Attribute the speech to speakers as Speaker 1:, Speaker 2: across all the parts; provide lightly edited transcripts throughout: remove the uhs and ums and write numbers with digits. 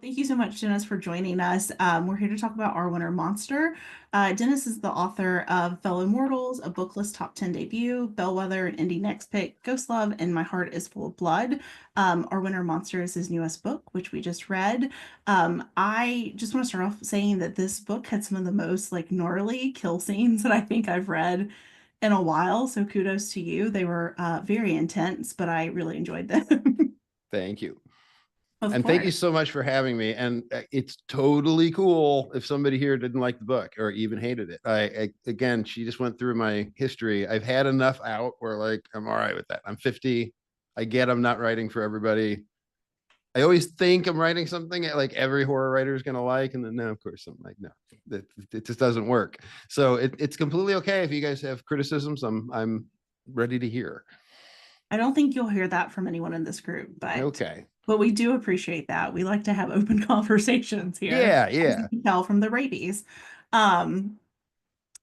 Speaker 1: Thank you so much, Dennis, for joining us. We're here to talk about Our Winter Monster. Dennis is the author of Fellow Mortals, a booklist top 10 debut, Bellwether, an indie next pick, Ghost Love, and My Heart is Full of Blood. Our Winter Monster is his newest book, which we just read. I just want to start off saying that this book had some of the most like gnarly kill scenes that I think I've read in a while. So kudos to you. They were very intense, but I really enjoyed them.
Speaker 2: Thank you.
Speaker 1: Of
Speaker 2: And thank you
Speaker 1: course.
Speaker 2: so much for having me. And it's totally cool if somebody here didn't like the book or even hated it. Again, she just went through my history. I've had enough out where like I'm all right with that. I'm 50. I get I'm not writing for everybody. I always think I'm writing something like every horror writer is going to like. And then, no, of course, I'm like, no, it just doesn't work. So it's completely okay if you guys have criticisms. I'm ready to hear.
Speaker 1: I don't think you'll hear that from anyone in this group,
Speaker 2: Okay.
Speaker 1: but we do appreciate that. We like to have open conversations here,
Speaker 2: Yeah.
Speaker 1: as you
Speaker 2: Yeah.
Speaker 1: can tell from the rabies. Um,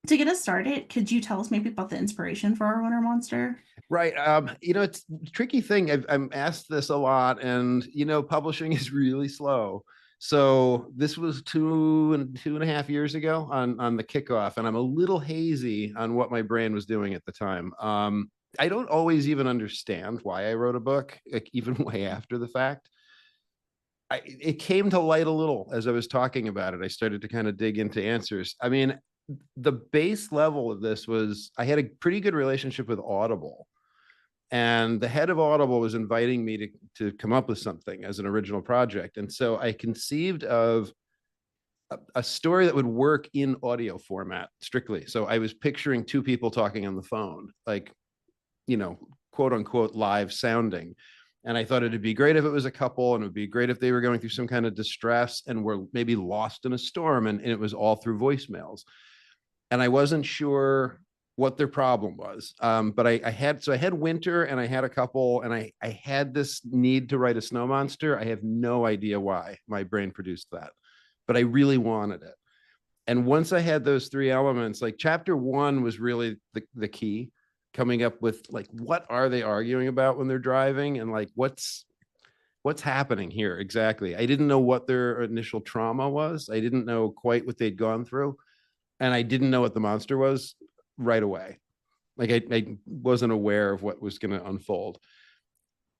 Speaker 1: to get us started, could you tell us maybe about the inspiration for our winter monster?
Speaker 2: Right. It's a tricky thing. I'm asked this a lot, and publishing is really slow. So this was 2.5 years ago on the kickoff, and I'm a little hazy on what my brain was doing at the time. I don't always even understand why I wrote a book, like even way after the fact. It came to light a little as I was talking about it. I started to kind of dig into answers. I mean, the base level of this was I had a pretty good relationship with Audible, and the head of Audible was inviting me to come up with something as an original project. And so I conceived of a story that would work in audio format strictly. So I was picturing two people talking on the phone, like, you know, quote unquote live sounding. And I thought it'd be great if it was a couple, and it would be great if they were going through some kind of distress and were maybe lost in a storm, and it was all through voicemails. And I wasn't sure what their problem was. But I had winter, and I had a couple, and I had this need to write a snow monster. I have no idea why my brain produced that, but I really wanted it. And once I had those three elements, like chapter one was really the key, coming up with like, what are they arguing about when they're driving? And like, what's happening here exactly? I didn't know what their initial trauma was. I didn't know quite what they'd gone through, and I didn't know what the monster was right away. Like I wasn't aware of what was going to unfold.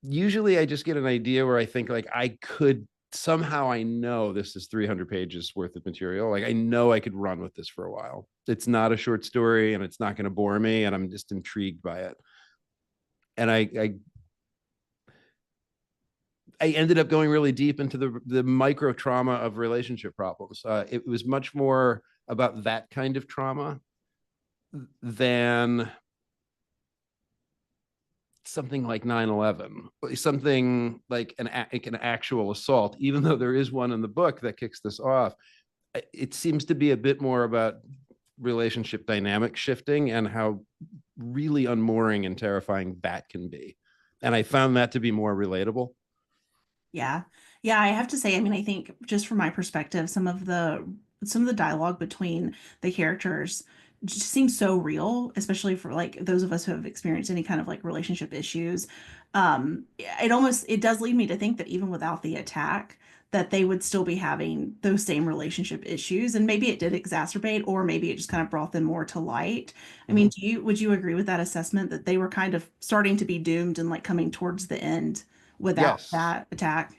Speaker 2: Usually I just get an idea where I think like I could somehow, I know this is 300 pages worth of material. Like I know I could run with this for a while. It's not a short story, and it's not going to bore me, and I'm just intrigued by it. And I ended up going really deep into the micro trauma of relationship problems. It was much more about that kind of trauma than something like 9/11, something like an actual assault, even though there is one in the book that kicks this off. It seems to be a bit more about relationship dynamic shifting and how really unmooring and terrifying that can be. And I found that to be more relatable.
Speaker 1: Yeah. Yeah, I have to say, I mean, I think just from my perspective, some of the dialogue between the characters just seems so real, especially for like those of us who have experienced any kind of like relationship issues. It does lead me to think that even without the attack, that they would still be having those same relationship issues. And maybe it did exacerbate, or maybe it just kind of brought them more to light. I mean,
Speaker 2: Mm-hmm.
Speaker 1: would you agree with that assessment that they were kind of starting to be doomed and like coming towards the end without
Speaker 2: Yes.
Speaker 1: that attack?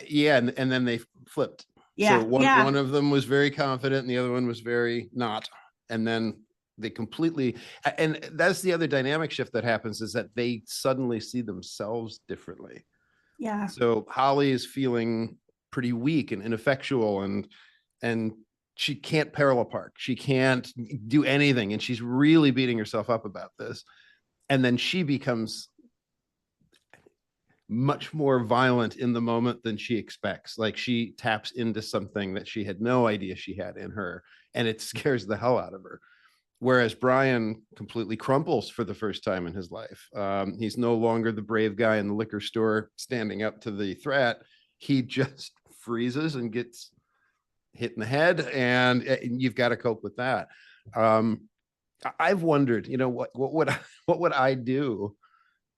Speaker 2: Yeah, and then they flipped. So
Speaker 1: Yeah,
Speaker 2: one
Speaker 1: yeah,
Speaker 2: of them was very confident, and the other one was very not. And then they completely, and that's the other dynamic shift that happens, is that they suddenly see themselves differently.
Speaker 1: yeah,
Speaker 2: So Holly is feeling pretty weak and ineffectual, and she can't parallel park. She can't do anything, and she's really beating herself up about this. And then she becomes much more violent in the moment than she expects. Like she taps into something that she had no idea she had in her, and it scares the hell out of her. Whereas Brian completely crumples for the first time in his life. He's no longer the brave guy in the liquor store standing up to the threat. He just freezes and gets hit in the head, and you've got to cope with that. Um, I've wondered, what would what would I do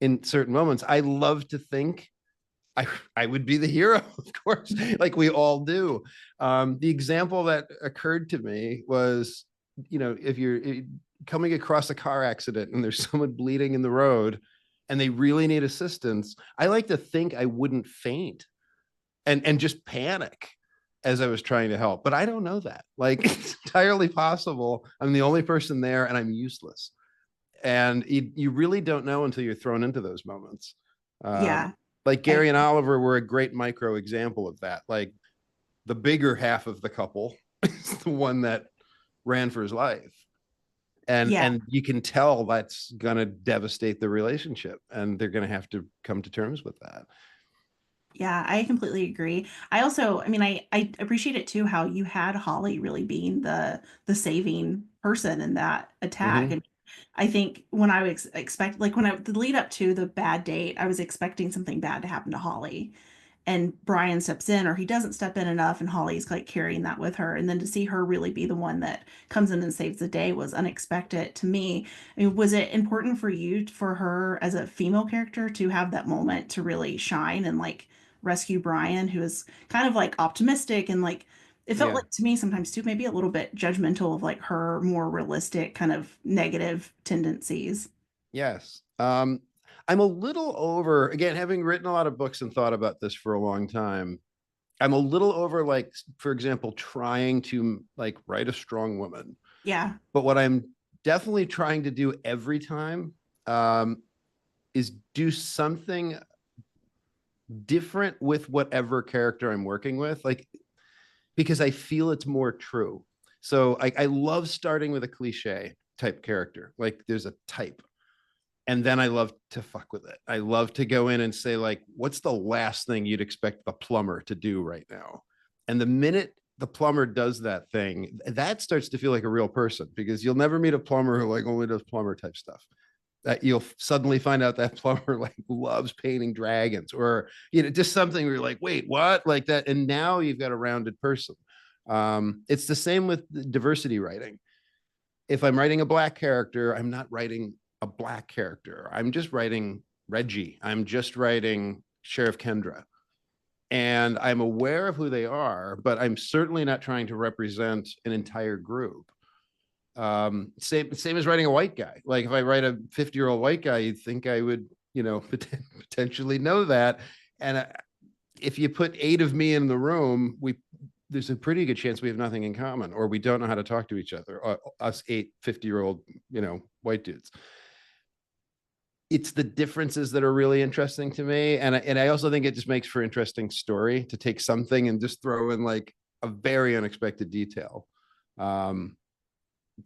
Speaker 2: in certain moments? I love to think I would be the hero, of course, like we all do. The example that occurred to me was, if you're coming across a car accident and there's someone bleeding in the road and they really need assistance, I like to think I wouldn't faint and just panic as I was trying to help. But I don't know that. Like it's entirely possible. I'm the only person there and I'm useless. And you really don't know until you're thrown into those moments. Um,
Speaker 1: Yeah.
Speaker 2: like
Speaker 1: I
Speaker 2: Gary and Oliver were a great micro example of that. Like the bigger half of the couple is the one that ran for his life.
Speaker 1: yeah.
Speaker 2: And you can tell that's gonna devastate the relationship and they're gonna have to come to terms with that.
Speaker 1: Yeah, I completely agree. I also, I mean, I appreciate it too how you had Holly really being the saving person in that attack.
Speaker 2: Mm-hmm.
Speaker 1: And I think when I was expect like when I the lead up to the bad date, I was expecting something bad to happen to Holly. And Brian steps in or he doesn't step in enough and Holly's like carrying that with her. And then to see her really be the one that comes in and saves the day was unexpected to me. I mean, was it important for you for her as a female character to have that moment to really shine and like rescue Brian, who is kind of like optimistic and like it felt
Speaker 2: Yeah.
Speaker 1: like to me sometimes too maybe a little bit judgmental of like her more realistic kind of negative tendencies.
Speaker 2: Yes. I'm a little over, again, having written a lot of books and thought about this for a long time. I'm a little over, like, for example, trying to like write a strong woman.
Speaker 1: Yeah.
Speaker 2: But what I'm definitely trying to do every time um, is do something different with whatever character I'm working with. Like, because I feel it's more true. So I love starting with a cliche type character. Like there's a type and then I love to fuck with it. I love to go in and say, like, what's the last thing you'd expect the plumber to do right now? And the minute the plumber does that thing, that starts to feel like a real person because you'll never meet a plumber who like only does plumber type stuff. That you'll suddenly find out that plumber like loves painting dragons or just something where you're like, wait, what? Like that. And now you've got a rounded person. It's the same with diversity writing. If I'm writing a black character, I'm not writing a black character. I'm just writing Reggie. I'm just writing Sheriff Kendra. And I'm aware of who they are, but I'm certainly not trying to represent an entire group. Same as writing a white guy. Like if I write a 50-year-old white guy, you'd think I would, potentially know that. And if you put 8 of me in the room, there's a pretty good chance we have nothing in common or we don't know how to talk to each other, us 8 50-year-old white dudes. It's the differences that are really interesting to me, and I also think it just makes for interesting story to take something and just throw in like a very unexpected detail. um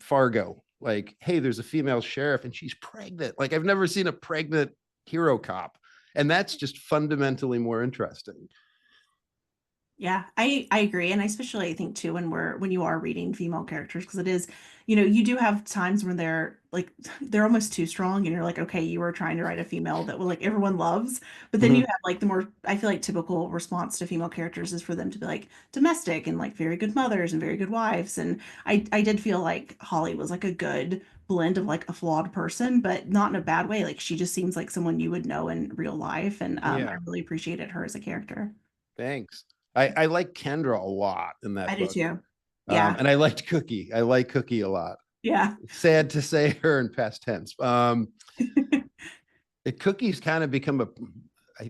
Speaker 2: Fargo, like, hey, there's a female sheriff and she's pregnant. Like I've never seen a pregnant hero cop, and that's just fundamentally more interesting.
Speaker 1: Yeah, I agree, and I especially think too when you are reading female characters because it is, you do have times when they're like they're almost too strong, and you're like, okay, you were trying to write a female that will like everyone loves, but then you
Speaker 2: Mm-hmm.
Speaker 1: have like the more I feel like typical response to female characters is for them to be like domestic and like very good mothers and very good wives, and I did feel like Holly was like a good blend of like a flawed person, but not in a bad way. Like she just seems like someone you would know in real life, and I
Speaker 2: Yeah,
Speaker 1: really appreciated her as a character.
Speaker 2: thanks. I like Kendra a lot in
Speaker 1: I
Speaker 2: that
Speaker 1: do
Speaker 2: book.
Speaker 1: too. Yeah.
Speaker 2: And I liked Cookie. I like Cookie a lot.
Speaker 1: Yeah.
Speaker 2: Sad to say her in past tense. Cookie's kind of become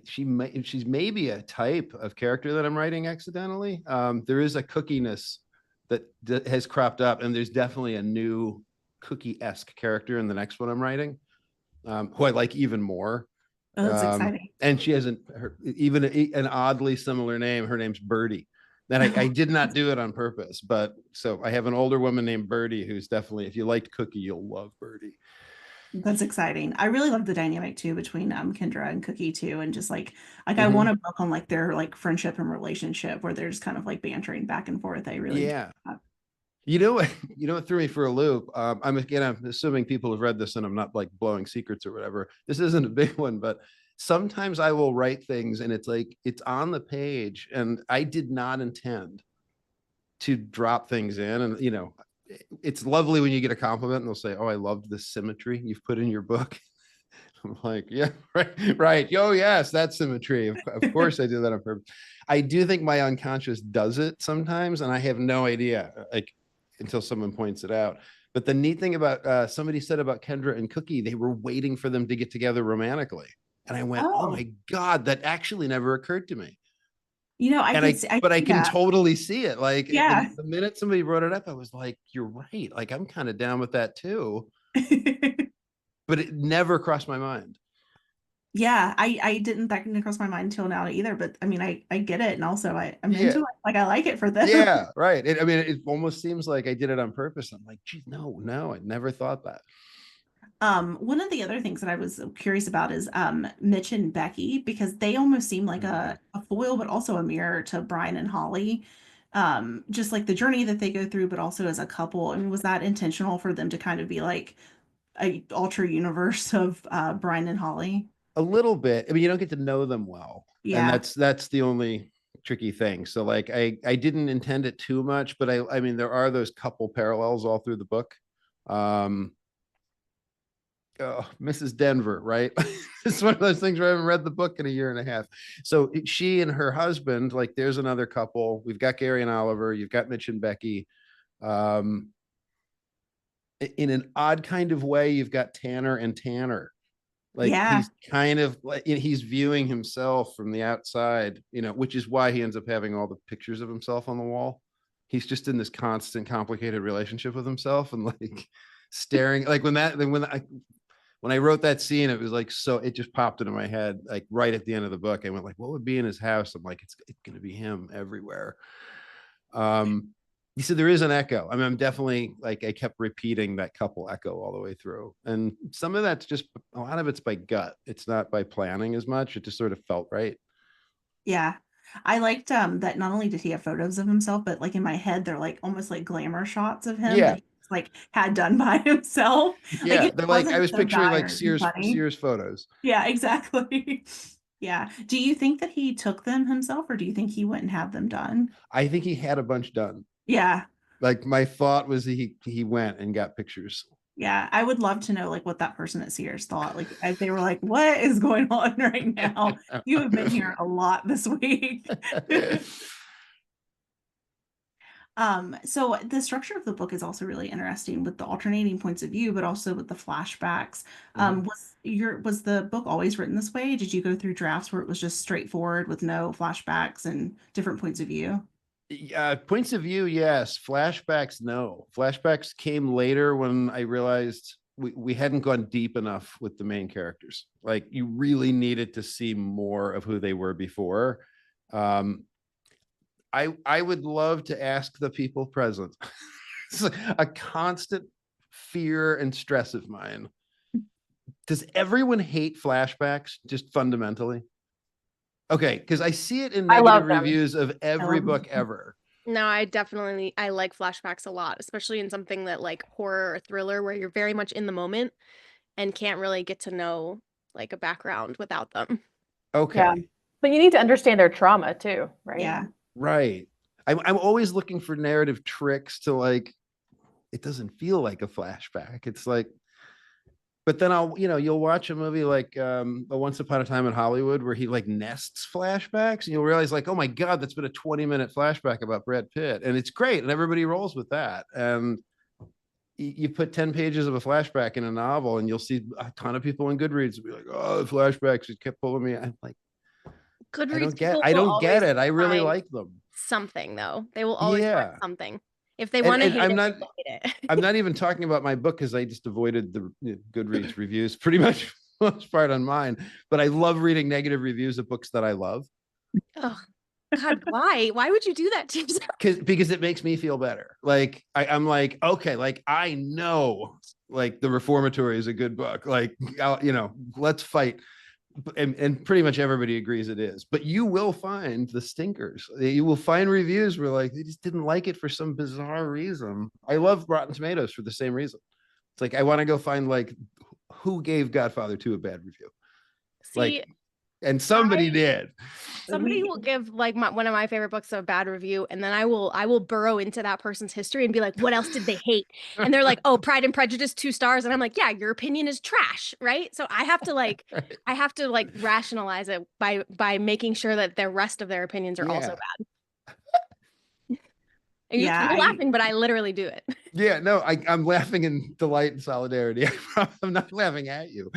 Speaker 2: she's maybe a type of character that I'm writing accidentally. There is a cookiness that has cropped up, and there's definitely a new Cookie-esque character in the next one I'm writing, who I like even more.
Speaker 1: Oh, that's exciting.
Speaker 2: And she has even an oddly similar name. Her name's Birdie. That I did not do it on purpose, but so I have an older woman named Birdie who's definitely, if you liked Cookie, you'll love Birdie.
Speaker 1: That's exciting. I really love the dynamic too between Kendra and Cookie too, and just like I want
Speaker 2: Mm-hmm.
Speaker 1: a book on like their like friendship and relationship where they're just kind of like bantering back and forth. I really enjoy
Speaker 2: Yeah.
Speaker 1: that.
Speaker 2: You know what? You know what threw me for a loop? I'm assuming people have read this, and I'm not like blowing secrets or whatever. This isn't a big one, but sometimes I will write things, and it's like it's on the page, and I did not intend to drop things in. And it's lovely when you get a compliment, and they'll say, "Oh, I loved this symmetry you've put in your book." I'm like, yeah, right, right. Oh, yes, that's symmetry. Of course, I do that on purpose. I do think my unconscious does it sometimes, and I have no idea, like until someone points it out. But the neat thing about somebody said about Kendra and Cookie, they were waiting for them to get together romantically, and I went, "Oh
Speaker 1: Oh,
Speaker 2: my God, that actually never occurred to me."
Speaker 1: I
Speaker 2: And
Speaker 1: could see, I
Speaker 2: but I
Speaker 1: see
Speaker 2: can
Speaker 1: that.
Speaker 2: totally see it. Like
Speaker 1: Yeah.
Speaker 2: the minute somebody brought it up, I was like, "You're right." Like I'm kind of down with that too, but it never crossed my mind.
Speaker 1: Yeah, I didn't that didn't cross my mind until now either, but I mean I get it and also I'm into
Speaker 2: Yeah,
Speaker 1: it. Like I like it for them.
Speaker 2: yeah, right. I mean, it almost seems like I did it on purpose. I'm like, geez, no, no, I never thought that.
Speaker 1: One of the other things that I was curious about is Mitch and Becky because they almost seem like
Speaker 2: Mhm.
Speaker 1: a foil but also a mirror to Brian and Holly. Just like the journey that they go through, but also as a couple. I mean, was that intentional for them to kind of be like a ultra universe of Brian and Holly?
Speaker 2: A little bit. I mean, you don't get to know them well, and
Speaker 1: Yeah.
Speaker 2: that's the only tricky thing. So like, I didn't intend it too much, but I mean, there are those couple parallels all through the book. Um, oh, Mrs. Denver, right? It's one of those things where I haven't read the book in a year and a half. So she and her husband, like, there's another couple. We've got Gary and Oliver. You've got Mitch and Becky. Um, in an odd kind of way, you've got Tanner and Tanner. Like
Speaker 1: Yeah.
Speaker 2: he's kind of like he's viewing himself from the outside, which is why he ends up having all the pictures of himself on the wall. He's just in this constant, complicated relationship with himself, and like staring. Like when I wrote that scene, it was like so. It just popped into my head, like right at the end of the book. I went like, "What would be in his house?" I'm like, "It's going to be him everywhere." Um, you said there is an echo. I mean, I'm definitely like I kept repeating that couple echo all the way through, and some of that's just a lot of it's by gut. It's not by planning as much. It just sort of felt right.
Speaker 1: Yeah. I liked that not only did he have photos of himself, but like in my head they're like almost like glamour shots of him that
Speaker 2: Yeah,
Speaker 1: he like had done by himself. Like
Speaker 2: yeah.
Speaker 1: it
Speaker 2: They're like I
Speaker 1: wasn't
Speaker 2: was
Speaker 1: so
Speaker 2: picturing like
Speaker 1: dire and
Speaker 2: Sears
Speaker 1: funny.
Speaker 2: Sears photos.
Speaker 1: Yeah, exactly. Yeah. Do you think that he took them himself or do you think he went and had them done?
Speaker 2: I think he had a bunch done.
Speaker 1: Yeah.
Speaker 2: Like my thought was he went and got pictures.
Speaker 1: Yeah. I would love to know like what that person at Sears thought. Like if they were like, what is going on right now? You have been here a lot this week. So the structure of the book is also really interesting with the alternating points of view, but also with the flashbacks.
Speaker 2: Mhm.
Speaker 1: Was the book always written this way? Did you go through drafts where it was just straightforward with no flashbacks and different points of view?
Speaker 2: Points of view, yes. Flashbacks, no. Flashbacks came later when I realized we hadn't gone deep enough with the main characters. Like you really needed to see more of who they were before. Um, I would love to ask the people present. It's a constant fear and stress of mine. Does everyone hate flashbacks just fundamentally? Okay, because I see it in
Speaker 3: I
Speaker 2: negative
Speaker 3: love them.
Speaker 2: reviews of
Speaker 1: I
Speaker 2: every
Speaker 1: love
Speaker 2: book ever.
Speaker 3: No, I like flashbacks a lot, especially in something that like horror or thriller where you're very much in the moment and can't really get to know like a background without them.
Speaker 2: Okay,
Speaker 3: Yeah. But you need to understand their trauma too, right?
Speaker 1: yeah.
Speaker 2: right. I'm always looking for narrative tricks to like, it doesn't feel like a flashback. It's like, but then you'll watch a movie like a Once Upon a Time in Hollywood where he like nests flashbacks and you'll realize like, oh my God, that's been a 20-minute flashback about Brad Pitt. And it's great. And everybody rolls with that. And you put 10 pages of a flashback in a novel and you'll see a ton of people in Goodreads will be like, oh, the flashbacks, it kept pulling me. I'm like,
Speaker 3: Goodreads people
Speaker 2: I
Speaker 3: will
Speaker 2: don't get
Speaker 3: always
Speaker 2: it. I really
Speaker 3: find
Speaker 2: like them.
Speaker 3: something though. They will always find
Speaker 2: Yeah.
Speaker 3: something. If they
Speaker 2: And
Speaker 3: want to
Speaker 2: and
Speaker 3: hate
Speaker 2: I'm
Speaker 3: it, they
Speaker 2: not
Speaker 3: will hate
Speaker 2: I'm
Speaker 3: it.
Speaker 2: not even talking about my book because I just avoided the Goodreads reviews pretty much most part on mine. But I love reading negative reviews of books that I love
Speaker 3: Oh, God, why? Why would you do that to yourself?
Speaker 2: because it makes me feel better. Like I'm like, okay, like I know like The Reformatory is a good book. Like let's fight. And pretty much everybody agrees it is. But you will find the stinkers. You will find reviews where like they just didn't like it for some bizarre reason. I love Rotten Tomatoes for the same reason. It's like I want to go find like who gave Godfather 2 a bad review. Like
Speaker 3: See,
Speaker 2: And somebody did.
Speaker 3: Somebody will give like one of my favorite books a bad review, and then I will burrow into that person's history and be like, what else did they hate? And they're like, oh, Pride and Prejudice 2 stars, and I'm like, yeah, your opinion is trash, right? So I have to like rationalize it by making sure that the rest of their opinions are also
Speaker 2: Yeah.
Speaker 3: bad. And
Speaker 1: Yeah,
Speaker 3: you're laughing, but I literally do it.
Speaker 2: Yeah, no, I'm laughing in delight and solidarity. I'm not laughing at you.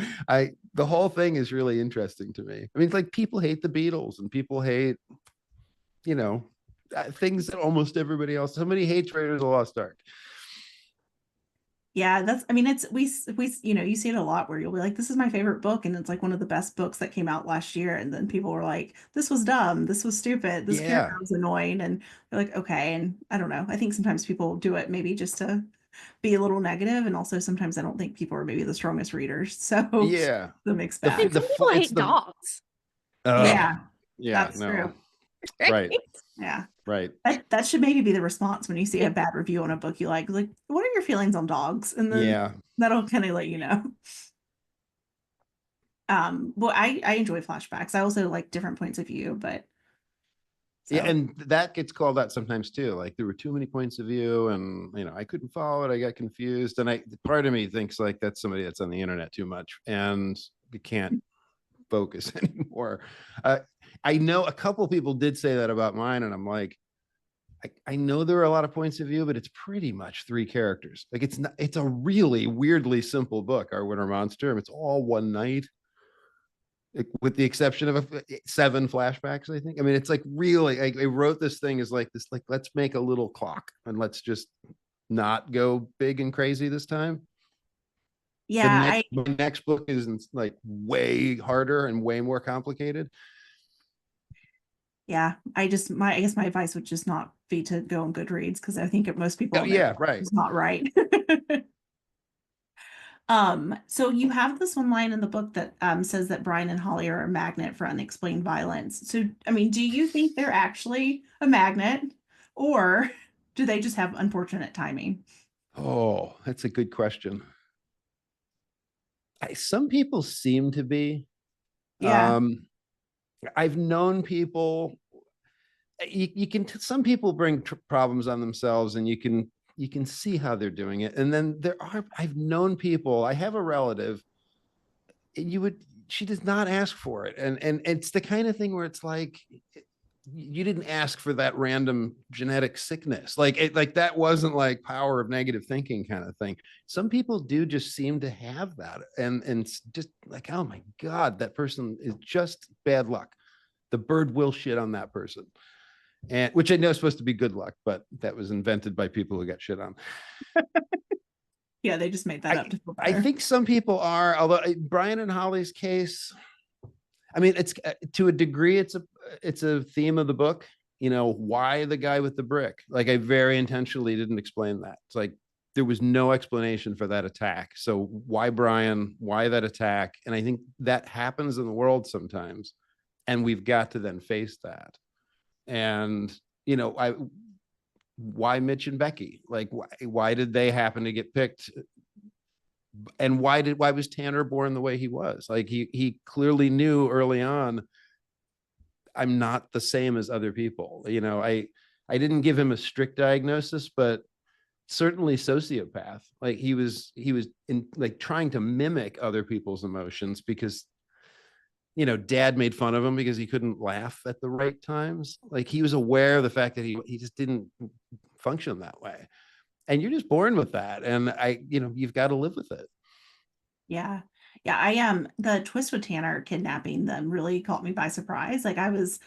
Speaker 2: The whole thing is really interesting to me. I mean, it's like people hate the Beatles and people hate, you know, things that almost everybody else. Somebody hates Raiders of the Lost Ark.
Speaker 1: yeah, that's, I mean, it's, we, you know, you see it a lot where you'll be like, this is my favorite book. And it's like one of the best books that came out last year. And then people were like, this was dumb. This was stupid. This character
Speaker 2: Yeah.
Speaker 1: was annoying. And they're like, okay. And I don't know. I think sometimes people do it maybe just to be a little negative. And also sometimes I don't think people are maybe the strongest readers. So
Speaker 2: Yeah.
Speaker 1: the mixed
Speaker 3: I mean,
Speaker 1: bag.
Speaker 3: some people hate dogs.
Speaker 1: Yeah,
Speaker 2: Yeah,
Speaker 1: that's
Speaker 2: no.
Speaker 1: true.
Speaker 2: Right.
Speaker 1: Yeah.
Speaker 2: Right.
Speaker 1: That should maybe be the response when you see a bad review on a book you like, what are your feelings on dogs? And then
Speaker 2: Yeah.
Speaker 1: that'll kind of let you know. Well, I enjoy flashbacks. I also like different points of view, but
Speaker 2: Yeah,
Speaker 1: so
Speaker 2: and that gets called out sometimes too. Like there were too many points of view, and I couldn't follow it. I got confused, and part of me thinks like that's somebody that's on the internet too much, and you can't focus anymore. I know a couple people did say that about mine, and I'm like, I know there are a lot of points of view, but it's pretty much 3 characters. Like it's a really weirdly simple book, Our Winter Monster. It's all one night, with the exception of 7 flashbacks, I think. I mean, it's like really, I wrote this thing as like this, like, let's make a little clock and let's just not go big and crazy this time.
Speaker 1: yeah,
Speaker 2: My next book is like way harder and way more complicated.
Speaker 1: I guess my advice would just not be to go on Goodreads because I think most people
Speaker 2: Yeah, right.
Speaker 1: is not right. So you have this one line in the book that says that Brian and Holly are a magnet for unexplained violence. So, I mean, do you think they're actually a magnet, or do they just have unfortunate timing?
Speaker 2: Oh, that's a good question. Some people seem to be.
Speaker 1: Yeah.
Speaker 2: I've known people. You can. Some people bring problems on themselves, and you can see how they're doing it. And then I've known people. I have a relative. She does not ask for it, and it's the kind of thing where it's like, you didn't ask for that random genetic sickness. Like that wasn't like power of negative thinking kind of thing. Some people do just seem to have that, and just like, oh my God, that person is just bad luck. The bird will shit on that person, and which I know is supposed to be good luck, but that was invented by people who got shit on.
Speaker 1: Yeah, they just made that up to feel
Speaker 2: I
Speaker 1: better.
Speaker 2: think some people are, although Brian and Holly's case, I mean, it's to a degree, it's a theme of the book. Why the guy with the brick? Like, I very intentionally didn't explain that. It's like there was no explanation for that attack. So why Brian? Why that attack? And I think that happens in the world sometimes, and we've got to then face that. And why Mitch and Becky? Like, why did they happen to get picked? And why was Tanner born the way he was? Like, he clearly knew early on, I'm not the same as other people. I didn't give him a strict diagnosis, but certainly sociopath. Like, he was in, like, trying to mimic other people's emotions because dad made fun of him because he couldn't laugh at the right times. Like, he was aware of the fact that he just didn't function that way. And you're just born with that. And you've got to live with it.
Speaker 1: Yeah. Yeah. I am the twist with Tanner kidnapping them really caught me by surprise. Like I was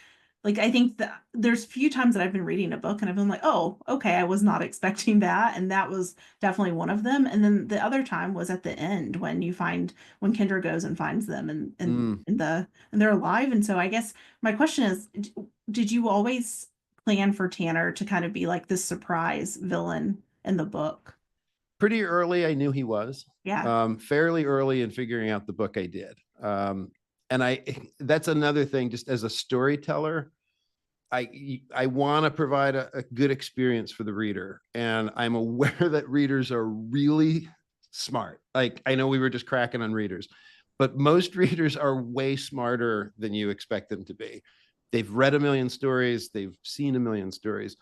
Speaker 1: like, I think that there's few times that I've been reading a book and I've been like, oh, okay, I was not expecting that. And that was definitely one of them. And then the other time was at the end when when Kendra goes and finds them and they're alive. And so I guess my question is, did you always plan for Tanner to kind of be like this surprise villain in the book?
Speaker 2: Pretty early, I knew he was.
Speaker 1: Yeah.
Speaker 2: Fairly early in figuring out the book, I did. And that's another thing, just as a storyteller, I want to provide a good experience for the reader. And I'm aware that readers are really smart. Like, I know we were just cracking on readers, but most readers are way smarter than you expect them to be. They've read a million stories, they've seen a million stories.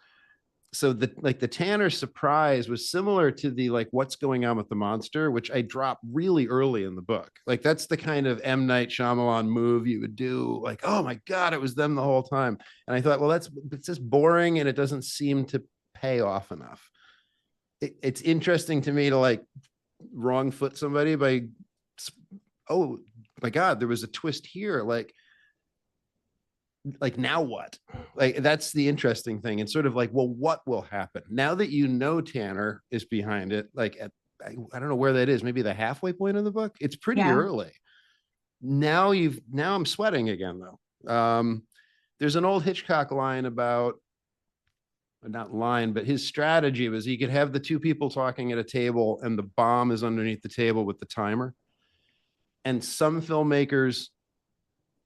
Speaker 2: So the Tanner surprise was similar to the like what's going on with the monster, which I dropped really early in the book. Like that's the kind of M. Night Shyamalan move you would do, like, oh my God, it was them the whole time. And I thought, well, it's just boring and it doesn't seem to pay off enough. It's interesting to me to like wrong foot somebody by, oh my God, there was a twist here. Like now what? Like that's the interesting thing. And sort of like, well, what will happen now that you know Tanner is behind it? Like I don't know where that is, maybe the halfway point of the book. It's pretty
Speaker 1: Yeah.
Speaker 2: early. Now I'm sweating again though. There's an old Hitchcock line about, not line, but his strategy was he could have the two people talking at a table and the bomb is underneath the table with the timer. And some filmmakers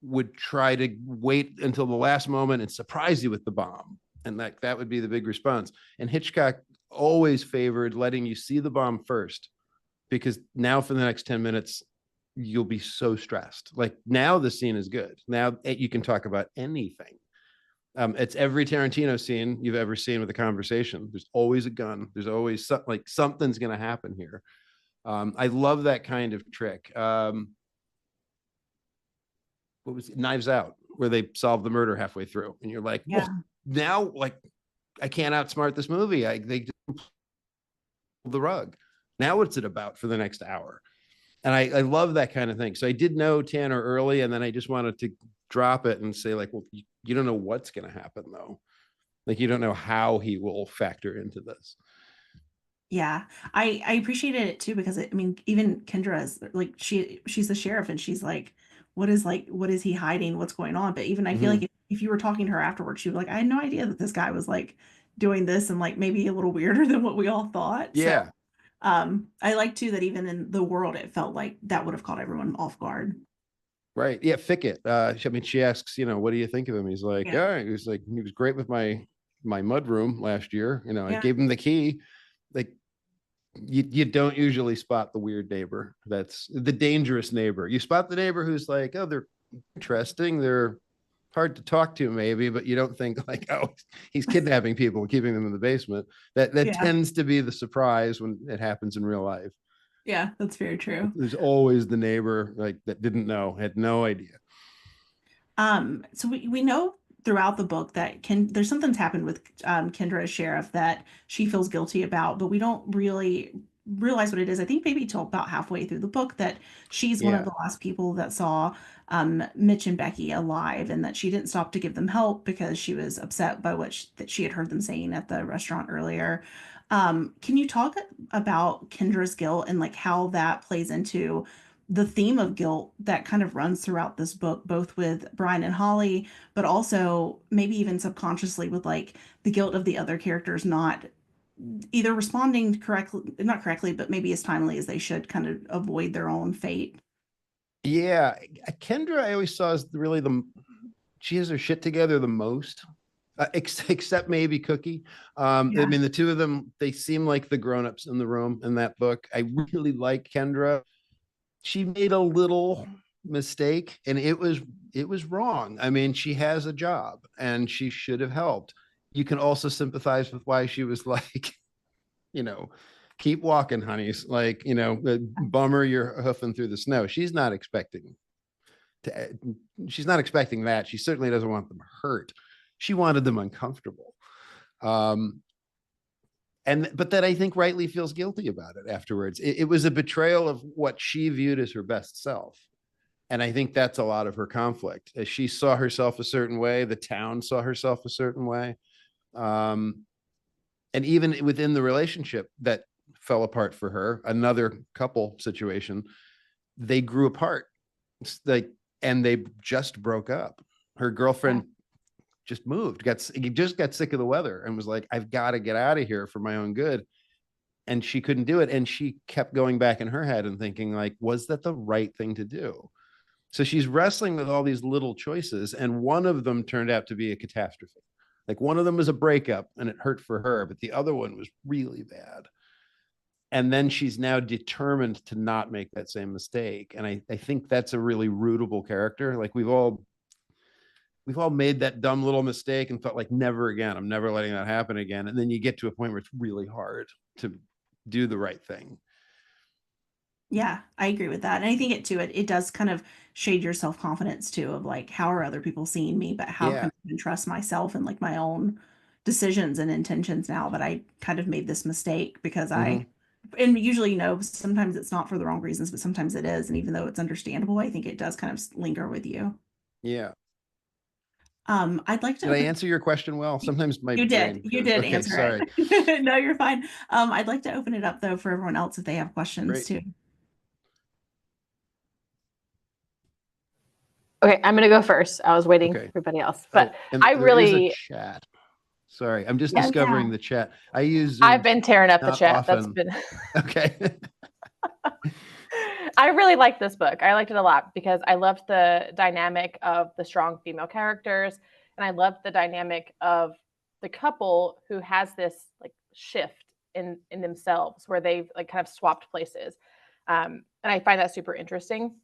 Speaker 2: would try to wait until the last moment and surprise you with the bomb. And that would be the big response. And Hitchcock always favored letting you see the bomb first, because now for the next 10 minutes, you'll be so stressed. Like now the scene is good. Now you can talk about anything. It's every Tarantino scene you've ever seen with a conversation. There's always a gun. There's always like something's going to happen here. I love that kind of trick. What was it? Knives Out, where they solve the murder halfway through, and you're like,
Speaker 1: Yeah.
Speaker 2: well, now like I can't outsmart this movie. They the rug. Now what's it about for the next hour? And I love that kind of thing. So I did know Tanner early, and then I just wanted to drop it and say like, well, you don't know what's going to happen though. Like you don't know how he will factor into this.
Speaker 1: Yeah, I appreciated it too because I mean, even Kendra is like she's the sheriff and she's like, what is he hiding? What's going on? But even I feel like
Speaker 2: Mm-hmm.
Speaker 1: if you were talking to her afterwards, she was like, I had no idea that this guy was like doing this and like maybe a little weirder than what we all thought. So
Speaker 2: Yeah,
Speaker 1: I like too that even in the world, it felt like that would have caught everyone off guard.
Speaker 2: right. Yeah, Fickett. I mean, she asks, what do you think of him? He's like,
Speaker 1: Yeah,
Speaker 2: yeah, he was great with my mud room last year. I
Speaker 1: yeah,
Speaker 2: gave him the key. Like you don't usually spot the weird neighbor. That's the dangerous neighbor. You spot the neighbor who's like, oh, they're interesting. They're hard to talk to maybe, but you don't think like, oh, he's kidnapping people and keeping them in the basement. That
Speaker 1: yeah,
Speaker 2: tends to be the surprise when it happens in real life.
Speaker 1: yeah. That's very true.
Speaker 2: There's always the neighbor like that didn't know, had no idea.
Speaker 1: So we know throughout the book that there's something's happened with Kendra as sheriff that she feels guilty about, but we don't really realize what it is. I think maybe till about halfway through the book that she's one of
Speaker 2: Yeah.
Speaker 1: the last people that saw Mitch and Becky alive, and that she didn't stop to give them help because she was upset by that she had heard them saying at the restaurant earlier. Can you talk about Kendra's guilt and like how that plays into the theme of guilt that kind of runs throughout this book, both with Brian and Holly, but also maybe even subconsciously with like the guilt of the other characters not either responding correctly, not correctly, but maybe as timely as they should, kind of avoid their own fate.
Speaker 2: Yeah. Kendra, I always saw as really she has her shit together the most. Except maybe Cookie. I
Speaker 1: Yeah.
Speaker 2: mean, the two of them, they seem like the grown-ups in the room in that book. I really like Kendra. She made a little mistake and it was wrong. I mean, she has a job and she should have helped. You can also sympathize with why she was like, you know, keep walking, honeys. Like, bummer you're hoofing through the snow. To, she's not expecting that. She certainly doesn't want them hurt. She wanted them uncomfortable. Um, but that I think rightly feels guilty about it afterwards. It was a betrayal of what she viewed as her best self. And I think that's a lot of her conflict. As she saw herself a certain way, the town saw herself a certain way. Um, and even within the relationship that fell apart for her, another couple situation, they grew apart. Like, and they just broke up. Her
Speaker 1: Yeah.
Speaker 2: girlfriend he just got sick of the weather and was like, I've got to get out of here for my own good. And she couldn't do it. And she kept going back in her head and thinking like, was that the right thing to do? So she's wrestling with all these little choices. And one of them turned out to be a catastrophe. Like one of them was a breakup and it hurt for her, but the other one was really bad. And then she's now determined to not make that same mistake. And I think that's a really rootable character. Like we've all made that dumb little mistake and felt like never again, I'm never letting that happen again. And then you get to a point where it's really hard to do the right thing.
Speaker 1: Yeah, I agree with that. And I think it does kind of shade your self-confidence too, of like, how are other people seeing me, but how
Speaker 2: Yeah.
Speaker 1: can I even trust myself and like my own decisions and intentions now that I kind of made this mistake because
Speaker 2: Mhm.
Speaker 1: and usually, sometimes it's not for the wrong reasons, but sometimes it is. And even though it's understandable, I think it does kind of linger with you.
Speaker 2: Yeah.
Speaker 1: I'd like to
Speaker 2: Did I
Speaker 1: open.
Speaker 2: answer your question well? Sometimes my brain
Speaker 1: You
Speaker 2: goes,
Speaker 1: did
Speaker 2: okay,
Speaker 1: answer
Speaker 2: sorry.
Speaker 1: it. No, you're fine. I'd like to open it up though for everyone else if they have questions
Speaker 2: Great.
Speaker 1: too.
Speaker 4: Okay, I'm gonna go first. I was waiting for
Speaker 2: Okay.
Speaker 4: everybody else, but
Speaker 2: And
Speaker 4: I
Speaker 2: there is a
Speaker 4: really,
Speaker 2: chat. Sorry, I'm just
Speaker 4: Yeah.
Speaker 2: discovering
Speaker 1: Yeah.
Speaker 2: the chat. I use
Speaker 4: I've
Speaker 2: Zoom
Speaker 4: been tearing up the
Speaker 2: not
Speaker 4: chat. That's
Speaker 2: often.
Speaker 4: been.
Speaker 2: Okay.
Speaker 4: I really liked this book. I liked it a lot because I loved the dynamic of the strong female characters, and I loved the dynamic of the couple who has this like shift in themselves where they've like kind of swapped places, and I find that super interesting.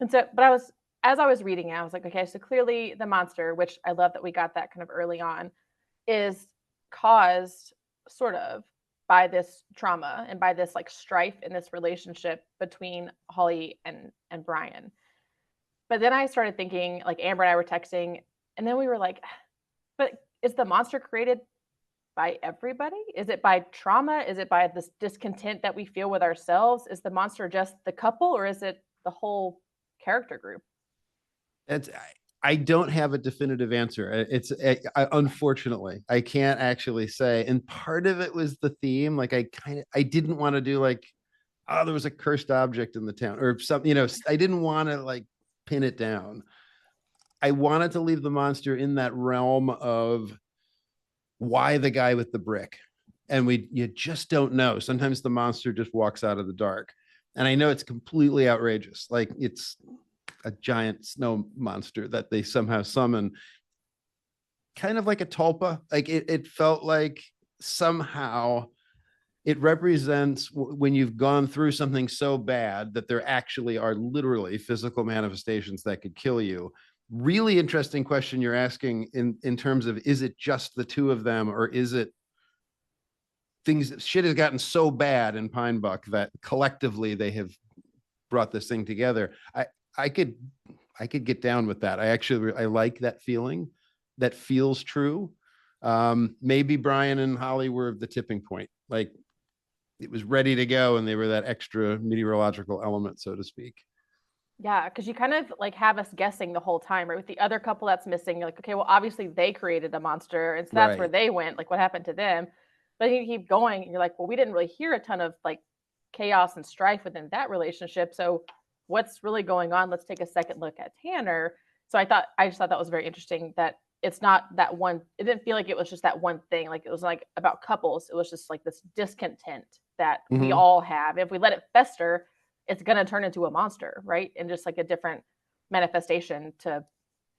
Speaker 4: And so, but as I was reading it, I was like, okay, so clearly the monster, which I love that we got that kind of early on, is caused sort of by this trauma and by this like strife in this relationship between Holly and Brian. But then I started thinking, like Amber and I were texting, and then we were like, but is the monster created by everybody? Is it by trauma? Is it by this discontent that we feel with ourselves? Is the monster just the couple, or is it the whole character group?
Speaker 2: It's I don't have a definitive answer. Unfortunately, I can't actually say. And part of it was the theme. Like I didn't want to do like, oh, there was a cursed object in the town or something. I didn't want to like pin it down. I wanted to leave the monster in that realm of why the guy with the brick, and you just don't know. Sometimes the monster just walks out of the dark, and I know it's completely outrageous. Like it's a giant snow monster that they somehow summon, kind of like a tulpa. Like it felt like somehow it represents when you've gone through something so bad that there actually are literally physical manifestations that could kill you. Really interesting question you're asking in terms of, is it just the two of them, or is it shit has gotten so bad in Pine Buck that collectively they have brought this thing together. I could get down with that. I like that feeling. That feels true. Maybe Brian and Holly were the tipping point. Like it was ready to go, and they were that extra meteorological element, so to speak.
Speaker 4: Yeah, because you kind of like have us guessing the whole time, right? With the other couple that's missing, you're like, okay, well, obviously they created the monster, and so that's where
Speaker 2: Right.
Speaker 4: they went. Like, what happened to them? But you keep going, and you're like, well, we didn't really hear a ton of like chaos and strife within that relationship. So, what's really going on? Let's take a second look at Tanner. So I just thought that was very interesting that it's not that one. It didn't feel like it was just that one thing. Like it was like about couples. It was just like this discontent that we all have. If we let it fester, it's going to turn into a monster, right? And just like a different manifestation to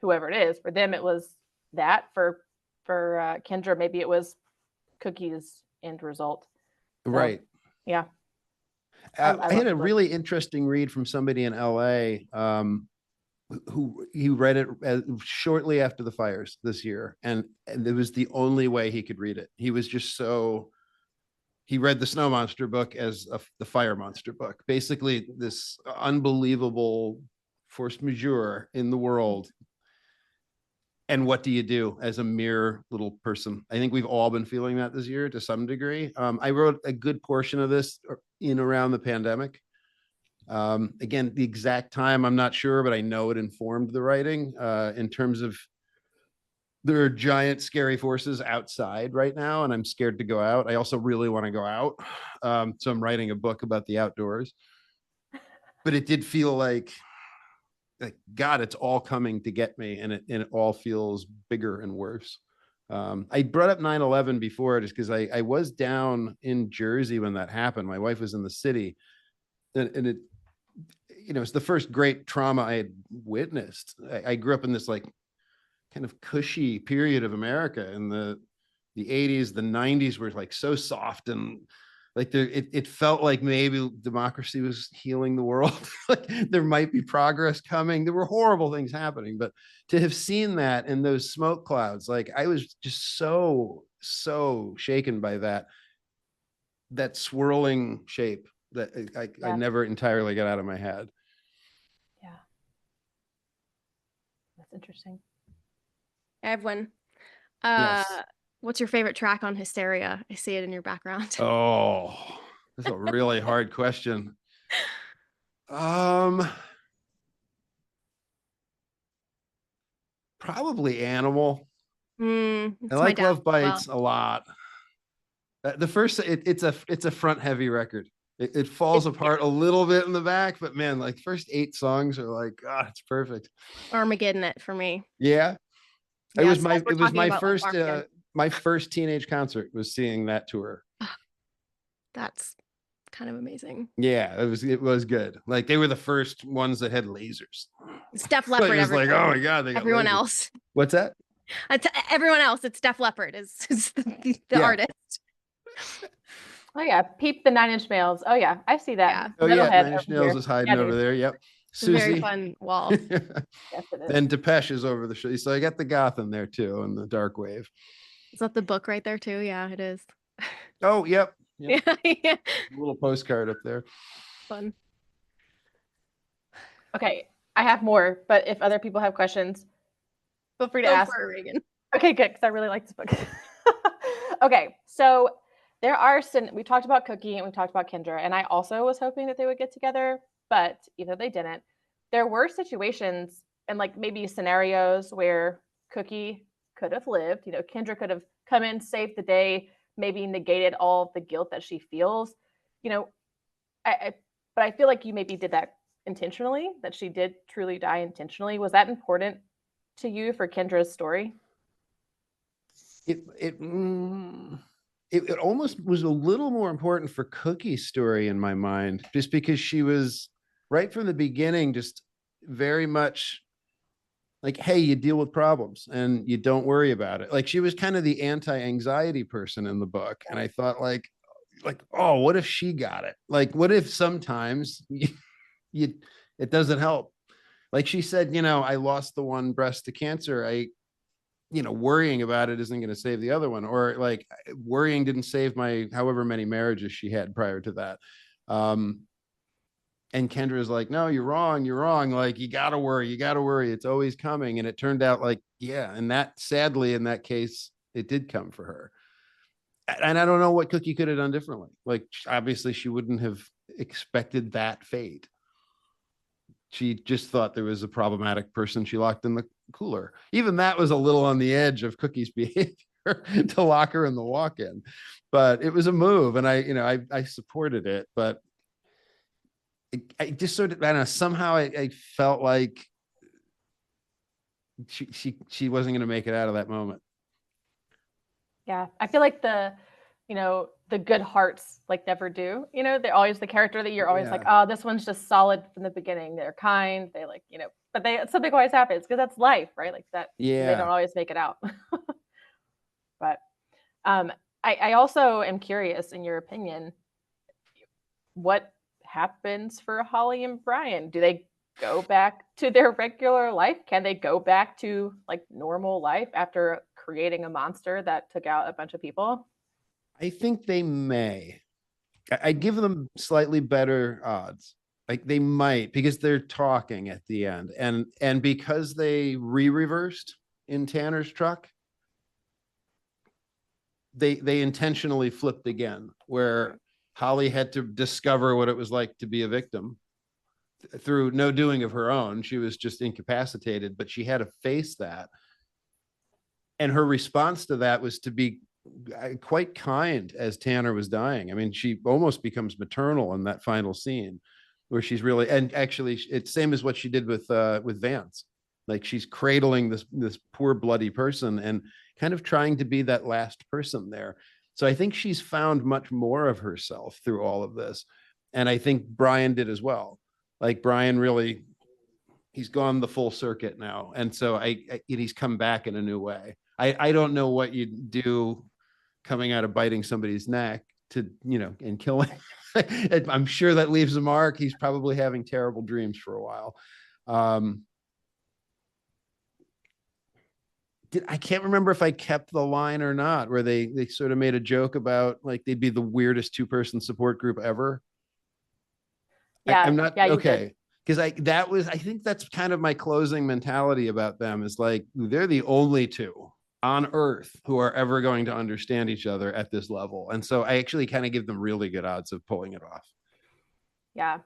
Speaker 4: whoever it is. For them, it was that. For Kendra, maybe it was Cookie's end result. So,
Speaker 2: Right.
Speaker 4: Yeah.
Speaker 2: I had a really interesting read from somebody in LA who he read it shortly after the fires this year, and it was the only way he could read it. He was just so he read the Snow Monster book as the Fire Monster book, basically this unbelievable force majeure in the world. And what do you do as a mere little person? I think we've all been feeling that this year to some degree. I wrote a good portion of this in around the pandemic. Again, the exact time, I'm not sure, but I know it informed the writing in terms of there are giant scary forces outside right now, and I'm scared to go out. I also really want to go out. So I'm writing a book about the outdoors. But it did feel like God, it's all coming to get me, and it all feels bigger and worse. I brought up 9/11 before just because I was down in Jersey when that happened. My wife was in the city, and it it's the first great trauma I had witnessed. I grew up in this like kind of cushy period of America in the 80s. The 90s were like so soft and Like it felt like maybe democracy was healing the world. Like there might be progress coming. There were horrible things happening, but to have seen that in those smoke clouds, like I was just so shaken by that swirling shape that I never entirely got out of my head.
Speaker 4: Yeah, that's interesting.
Speaker 3: I have one.
Speaker 2: Yes.
Speaker 3: What's your favorite track on Hysteria? I see it in your background.
Speaker 2: Oh, that's a really hard question. Probably Animal. I like Love Bites a lot. The first, it's a front heavy record. It falls apart a little bit in the back, but man, like first 8 songs are like, God, it's perfect.
Speaker 3: Armageddon it for me.
Speaker 2: Yeah. It was my first
Speaker 3: like
Speaker 2: my first teenage concert was seeing that tour.
Speaker 3: That's kind of amazing.
Speaker 2: Yeah, it was good. Like they were the first ones that had lasers.
Speaker 3: It's Def Leppard.
Speaker 2: It was like, oh my God, they got
Speaker 3: everyone
Speaker 2: lasers.
Speaker 3: else.
Speaker 2: What's that?
Speaker 3: Everyone else, it's Def Leppard is the artist.
Speaker 4: Oh yeah, Peep the 9 Inch Nails. Oh yeah, I see that.
Speaker 3: Yeah.
Speaker 2: Oh yeah, 9 Inch Nails is hiding over there. Yep.
Speaker 3: It's a very fun wall.
Speaker 4: Yes, it is.
Speaker 2: And Depeche is over the show. So I got the goth in there too, and the dark wave.
Speaker 3: Is that the book right there too? Yeah, it is.
Speaker 2: Oh, yep.
Speaker 3: Yeah.
Speaker 2: A little postcard up there.
Speaker 3: Fun.
Speaker 4: Okay, I have more, but if other people have questions, feel free to ask.
Speaker 3: For it, Reagan.
Speaker 4: Okay, good, because I really like this book. Okay, so there are we talked about Cookie and we talked about Kendra, and I also was hoping that they would get together, but either they didn't. There were situations and like maybe scenarios where Cookie could have lived. You know, Kendra could have come in, saved the day, maybe negated all the guilt that she feels. You know, but I feel like you maybe did that intentionally, that she did truly die intentionally. Was that important to you for Kendra's story?
Speaker 2: It almost was a little more important for Cookie's story in my mind, just because she was right from the beginning, just very much like, hey, you deal with problems and you don't worry about it. Like she was kind of the anti-anxiety person in the book. And I thought like, oh, what if she got it? Like, what if sometimes it doesn't help? Like she said, you know, I lost the one breast to cancer. Worrying about it isn't going to save the other one, or like worrying didn't save my however many marriages she had prior to that. And Kendra's like, no, you're wrong. Like, you got to worry. It's always coming. And it turned out like, yeah. And that sadly, in that case, it did come for her. And I don't know what Cookie could have done differently. Like, obviously she wouldn't have expected that fate. She just thought there was a problematic person she locked in the cooler. Even that was a little on the edge of Cookie's behavior to lock her in the walk-in, but it was a move. And I supported it, but I just sort of, I don't know, somehow I felt like she wasn't going to make it out of that moment.
Speaker 4: Yeah. I feel like the good hearts like never do, they're always the character that you're always like, oh, this one's just solid from the beginning. They're kind. They like, but something always happens because that's life, right? Like that. Yeah. They don't always make it out. But I also am curious, in your opinion, what happens for Holly and Brian? Do they go back to their regular life? Can they go back to like normal life after creating a monster that took out a bunch of people?
Speaker 2: I think they may. I give them slightly better odds. Like they might, because they're talking at the end, and because they reversed in Tanner's truck, they intentionally flipped again, where Holly had to discover what it was like to be a victim through no doing of her own. She was just incapacitated, but she had to face that. And her response to that was to be quite kind as Tanner was dying. I mean, she almost becomes maternal in that final scene where she's really, and actually it's same as what she did with Vance. Like she's cradling this poor bloody person and kind of trying to be that last person there. So I think she's found much more of herself through all of this. And I think Brian did as well. Like Brian really, he's gone the full circuit now. And so he's come back in a new way. I don't know what you do coming out of biting somebody's neck, to, and killing. I'm sure that leaves a mark. He's probably having terrible dreams for a while. I can't remember if I kept the line or not, where they sort of made a joke about like they'd be the weirdest 2-person support group ever.
Speaker 4: Yeah,
Speaker 2: I'm not
Speaker 4: yeah, you
Speaker 2: okay.
Speaker 4: did.
Speaker 2: Because I think that's kind of my closing mentality about them, is like they're the only two on earth who are ever going to understand each other at this level. And so I actually kind of give them really good odds of pulling it off.
Speaker 4: Yeah.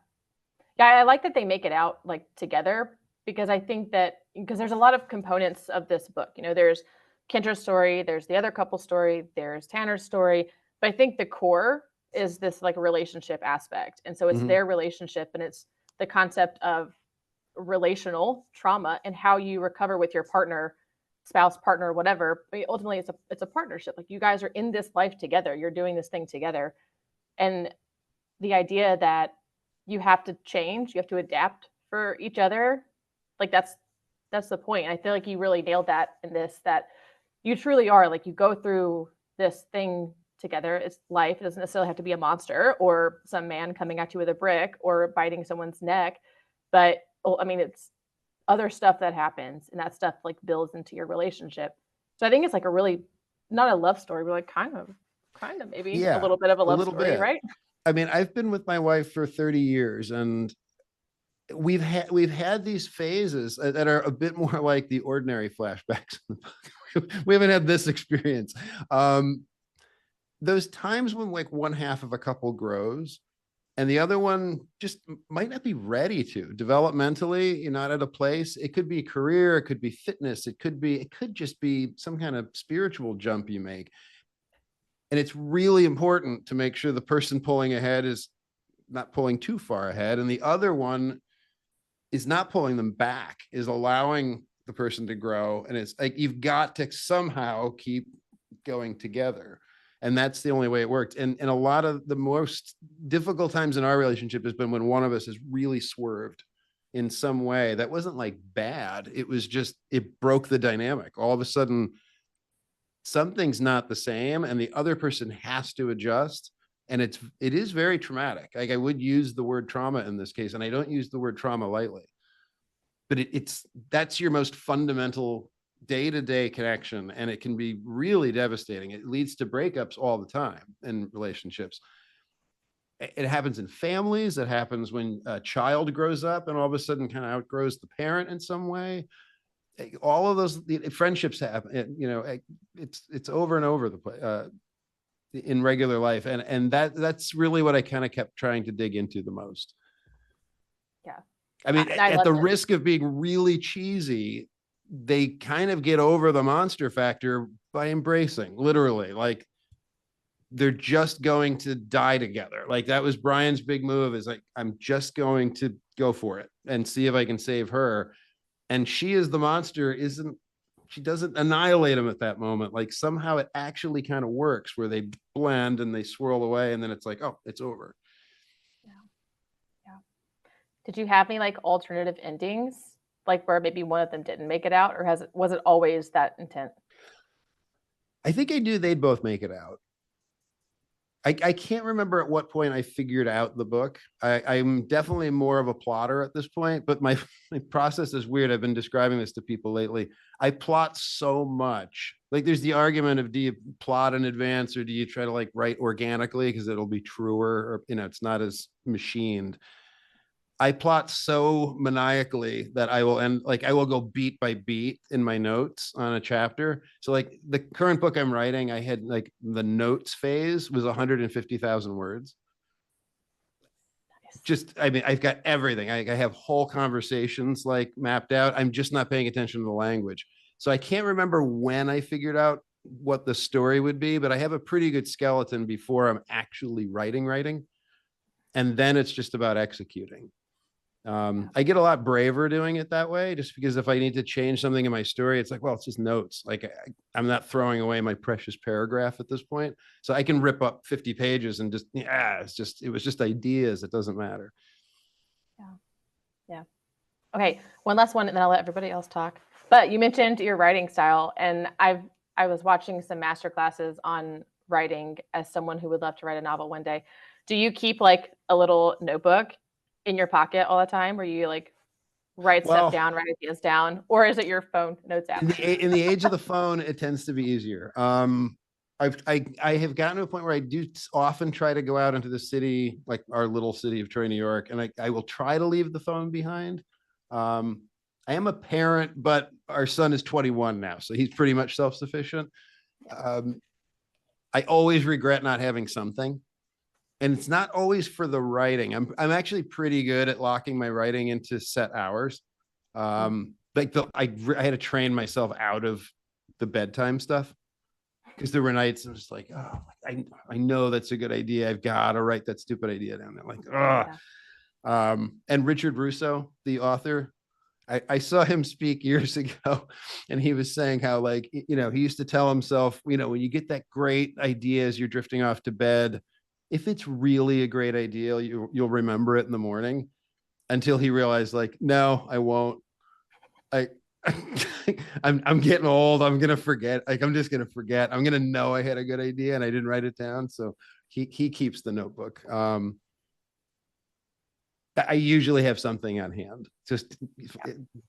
Speaker 4: Yeah, I like that they make it out like together, because I think that because there's a lot of components of this book. There's Kendra's story, there's the other couple story, there's Tanner's story, but I think the core is this like relationship aspect. And so it's
Speaker 2: Mhm.
Speaker 4: their relationship, and it's the concept of relational trauma and how you recover with your partner, spouse, partner, whatever. But ultimately it's a partnership. Like, you guys are in this life together. You're doing this thing together. And the idea that you have to change, you have to adapt for each other, like that's the point. And I feel like you really nailed that in this, that you truly are like, you go through this thing together. It's life. It doesn't necessarily have to be a monster or some man coming at you with a brick or biting someone's neck, but I mean, it's other stuff that happens, and that stuff like builds into your relationship. So I think it's like a really, not a love story, but like kind of maybe a
Speaker 2: Yeah,
Speaker 4: little bit of a
Speaker 2: a
Speaker 4: love
Speaker 2: little
Speaker 4: story,
Speaker 2: bit.
Speaker 4: right?
Speaker 2: I mean, I've been with my wife for 30 years, and we've had these phases that are a bit more like the ordinary flashbacks. We haven't had this experience. Those times when like one half of a couple grows and the other one just might not be ready to developmentally, you're not at a place. It could be career, it could be fitness, it could just be some kind of spiritual jump you make. And it's really important to make sure the person pulling ahead is not pulling too far ahead, and the other one is not pulling them back, is allowing the person to grow. And it's like you've got to somehow keep going together. And that's the only way it worked. And a lot of the most difficult times in our relationship has been when one of us has really swerved in some way that wasn't like bad. It was just, it broke the dynamic. All of a sudden, something's not the same and the other person has to adjust. And it is very traumatic. Like, I would use the word trauma in this case, and I don't use the word trauma lightly, but that's your most fundamental day-to-day connection, and it can be really devastating. It leads to breakups all the time in relationships. It happens in families. It happens when a child grows up and all of a sudden kind of outgrows the parent in some way. All of those friendships happen. It's over and over the place in regular life, and that's really what I kind of kept trying to dig into the most.
Speaker 4: Yeah.
Speaker 2: I mean,
Speaker 4: I
Speaker 2: at the
Speaker 4: loved it.
Speaker 2: risk of being really cheesy, they kind of get over the monster factor by embracing, literally, like they're just going to die together. Like, that was Brian's big move, is like, I'm just going to go for it and see if I can save her. And she, is the monster, she doesn't annihilate him at that moment. Like, somehow it actually kind of works, where they blend and they swirl away, and then it's like, oh, it's over.
Speaker 4: Yeah. Did you have any like alternative endings, like where maybe one of them didn't make it out, or was it always that intent?
Speaker 2: I think I knew they'd both make it out. I can't remember at what point I figured out the book. I'm definitely more of a plotter at this point, but my process is weird. I've been describing this to people lately. I plot so much. Like, there's the argument of, do you plot in advance, or do you try to like write organically because it'll be truer, or it's not as machined. I plot so maniacally that I will go beat by beat in my notes on a chapter. So like the current book I'm writing, I had like the notes phase was 150,000 words. Just, I mean, I've got everything. I have whole conversations like mapped out. I'm just not paying attention to the language. So I can't remember when I figured out what the story would be, but I have a pretty good skeleton before I'm actually writing. And then it's just about executing. I get a lot braver doing it that way, just because if I need to change something in my story, it's like, well, it's just notes. Like, I'm not throwing away my precious paragraph at this point. So I can rip up 50 pages and just, it was just ideas. It doesn't matter.
Speaker 4: Yeah. Okay. One last one, and then I'll let everybody else talk. But you mentioned your writing style, and I was watching some master classes on writing as someone who would love to write a novel one day. Do you keep like a little notebook in your pocket all the time where you like write stuff down, write ideas down, or is it your phone notes app?
Speaker 2: In the age of the phone, it tends to be easier. I have gotten to a point where I do often try to go out into the city, like our little city of Troy, New York, and I will try to leave the phone behind. I am a parent, but our son is 21 now, so he's pretty much self-sufficient. I always regret not having something, and it's not always for the writing. I'm actually pretty good at locking my writing into set hours. Like I had to train myself out of the bedtime stuff, because there were nights I'm just like, oh, I know that's a good idea. I've got to write that stupid idea down there. Like, oh. And Richard Russo, the author, I saw him speak years ago, and he was saying how, like, he used to tell himself, when you get that great idea as you're drifting off to bed, if it's really a great idea, you'll remember it in the morning. Until he realized, like, no, I won't. I'm getting old. I'm gonna forget. Like, I'm just gonna forget. I'm gonna know I had a good idea and I didn't write it down. So he keeps the notebook. I usually have something on hand,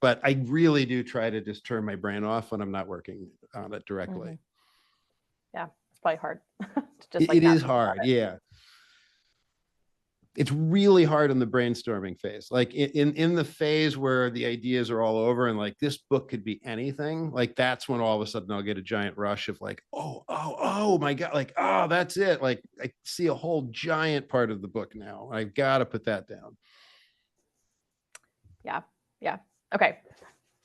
Speaker 2: but I really do try to just turn my brain off when I'm not working on it directly.
Speaker 4: Yeah, it's probably hard.
Speaker 2: It is hard. Yeah. It's really hard in the brainstorming phase, like in the phase where the ideas are all over and like this book could be anything. Like that's when all of a sudden I'll get a giant rush of like, oh my God, like, oh, that's it. Like I see a whole giant part of the book now. I've got to put that down.
Speaker 4: Yeah. Okay.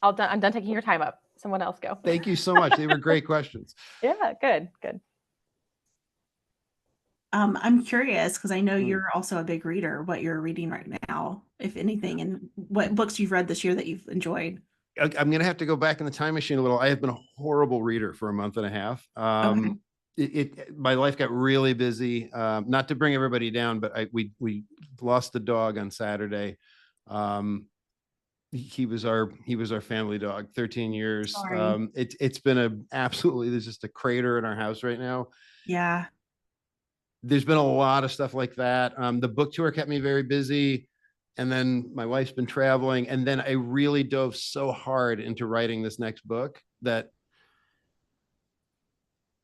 Speaker 4: I'm done taking your time up. Someone else go.
Speaker 2: Thank you so much. They were great questions.
Speaker 4: Yeah, good.
Speaker 1: I'm curious because I know you're also a big reader, what you're reading right now, if anything, and what books you've read this year that you've enjoyed.
Speaker 2: I'm going to have to go back in the time machine a little. I have been a horrible reader for a month and a half. My life got really busy. Not to bring everybody down, but we lost the dog on Saturday. He was our family dog, 13 years. It's been there's just a crater in our house right now.
Speaker 1: Yeah.
Speaker 2: There's been a lot of stuff like that. The book tour kept me very busy. And then my wife's been traveling. And then I really dove so hard into writing this next book that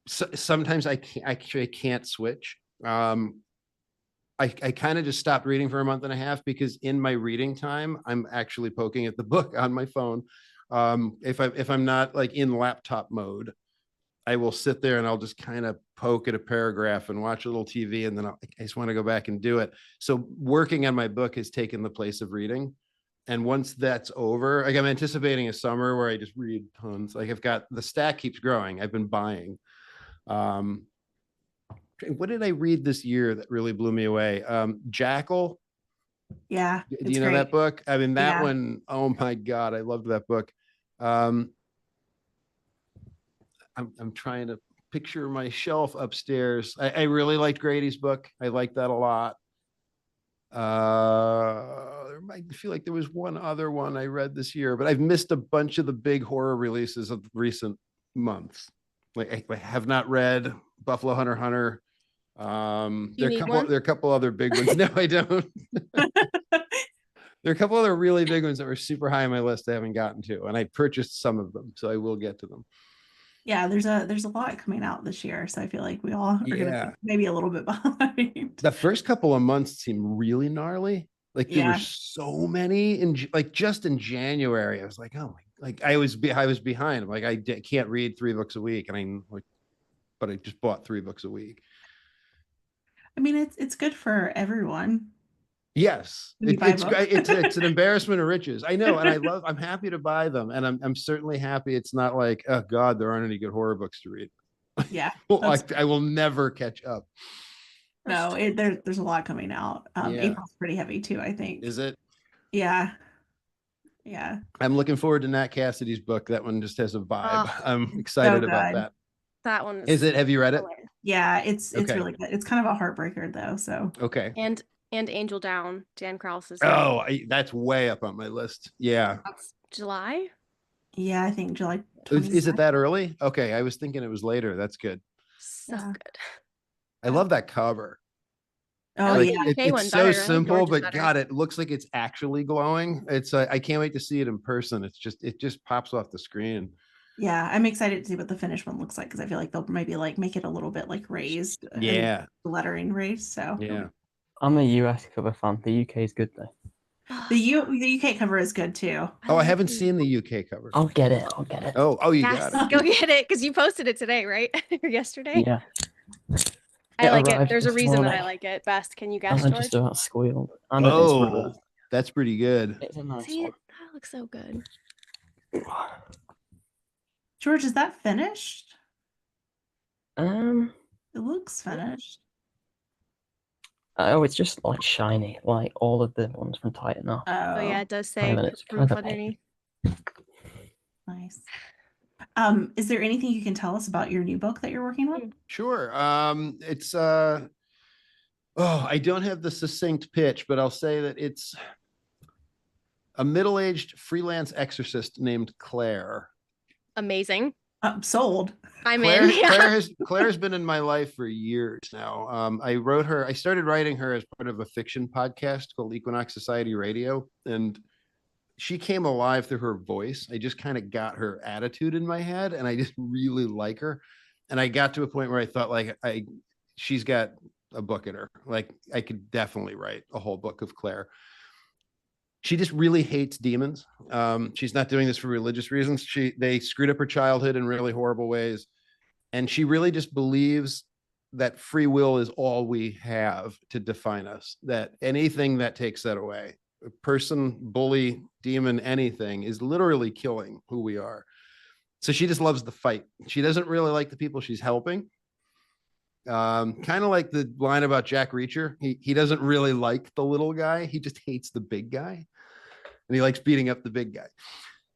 Speaker 2: sometimes I can't switch. I kind of just stopped reading for a month and a half because in my reading time, I'm actually poking at the book on my phone. If I'm not like in laptop mode, I will sit there and I'll just kind of poke at a paragraph and watch a little TV, and then I just want to go back and do it. So working on my book has taken the place of reading. And once that's over, like I'm anticipating a summer where I just read tons. Like the stack keeps growing. I've been buying. What did I read this year that really blew me away? Jackal.
Speaker 1: Yeah.
Speaker 2: Do you know that book? I mean, that one, oh my God, I loved that book. I'm trying to picture my shelf upstairs. I really liked Grady's book. I liked that a lot. I feel like there was one other one I read this year, but I've missed a bunch of the big horror releases of recent months. Like I have not read Buffalo Hunter Hunter. There are a couple other big ones. No, I don't. There are a couple other really big ones that were super high on my list I haven't gotten to, and I purchased some of them, so I will get to them.
Speaker 1: Yeah, there's a lot coming out this year, so I feel like we all are gonna be maybe a little bit behind.
Speaker 2: The first couple of months seemed really gnarly. Like there were so many just in January. I was like, oh my, like I was behind. I'm like, I can't read 3 books a week, and but I just bought 3 books a week.
Speaker 1: I mean, it's good for everyone.
Speaker 2: Yes, it's an embarrassment of riches. I know, and I'm happy to buy them, and I'm certainly happy. It's not like, oh God, there aren't any good horror books to read.
Speaker 1: Yeah,
Speaker 2: I will never catch up.
Speaker 1: No, there's a lot coming out. April's pretty heavy too, I think.
Speaker 2: Is it?
Speaker 1: Yeah.
Speaker 2: I'm looking forward to Nat Cassidy's book. That one just has a vibe. I'm excited about that.
Speaker 3: That one
Speaker 2: is it? Have you read it?
Speaker 1: Yeah, it's really good. It's kind of a heartbreaker though. So
Speaker 2: okay.
Speaker 3: And Angel Down, Dan Krause's.
Speaker 2: That's way up on my list. Yeah.
Speaker 3: That's July?
Speaker 1: Yeah, I think July 27th.
Speaker 2: Is it that early? Okay, I was thinking it was later. That's good.
Speaker 3: So good.
Speaker 2: I love that cover.
Speaker 1: Oh
Speaker 3: like
Speaker 1: yeah.
Speaker 3: the UK
Speaker 2: It's
Speaker 3: one
Speaker 2: so
Speaker 3: better, right?
Speaker 2: simple,
Speaker 3: George's
Speaker 2: but
Speaker 3: better.
Speaker 2: God, it looks like it's actually glowing. It's I can't wait to see it in person. It just pops off the screen.
Speaker 1: Yeah, I'm excited to see what the finished one looks like because I feel like they'll maybe like make it a little bit like raised.
Speaker 2: Yeah,
Speaker 1: The lettering raised. So
Speaker 2: yeah.
Speaker 5: I'm a US cover fan. The UK is good though.
Speaker 1: the UK cover is good too.
Speaker 2: Oh, I haven't seen the UK cover.
Speaker 5: I'll get it. I'll get it.
Speaker 2: Oh, you
Speaker 3: Yes,
Speaker 2: got it.
Speaker 3: go get it because you posted it today, right? Or yesterday.
Speaker 5: Yeah.
Speaker 3: I
Speaker 5: It
Speaker 3: like it.
Speaker 5: arrived
Speaker 3: There's a
Speaker 5: this
Speaker 3: reason that I
Speaker 5: morning.
Speaker 3: like it best. Can you
Speaker 5: And
Speaker 3: guess,
Speaker 5: I
Speaker 3: George?
Speaker 5: just about squealed. I know it's
Speaker 2: Oh,
Speaker 5: reversed.
Speaker 2: that's pretty good.
Speaker 5: It's a nice
Speaker 3: See,
Speaker 5: one.
Speaker 3: that looks so good.
Speaker 1: George, is that finished?
Speaker 5: Um.
Speaker 1: It looks finished.
Speaker 5: Oh, it's just like shiny, like all of the ones from Titan are.
Speaker 3: Oh yeah, it does say
Speaker 5: And then it's
Speaker 3: proof
Speaker 5: kind of
Speaker 3: underneath.
Speaker 1: Nice. Is there anything you can tell us about your new book that you're working on?
Speaker 2: Sure. It's I don't have the succinct pitch, but I'll say that it's a middle-aged freelance exorcist named Claire.
Speaker 3: Amazing.
Speaker 1: Sold.
Speaker 3: I'm
Speaker 2: Claire,
Speaker 3: in. Yeah.
Speaker 2: Claire's been in my life for years now. I started writing her as part of a fiction podcast called Equinox Society Radio, and she came alive through her voice. I just kind of got her attitude in my head, and I just really like her. And I got to a point where I thought like she's got a book in her. Like I could definitely write a whole book of Claire. She just really hates demons. She's not doing this for religious reasons. They screwed up her childhood in really horrible ways. And she really just believes that free will is all we have to define us, that anything that takes that away, a person, bully, demon, anything is literally killing who we are. So she just loves the fight. She doesn't really like the people she's helping. Kind of like the line about Jack Reacher. He doesn't really like the little guy. He just hates the big guy. And he likes beating up the big guy.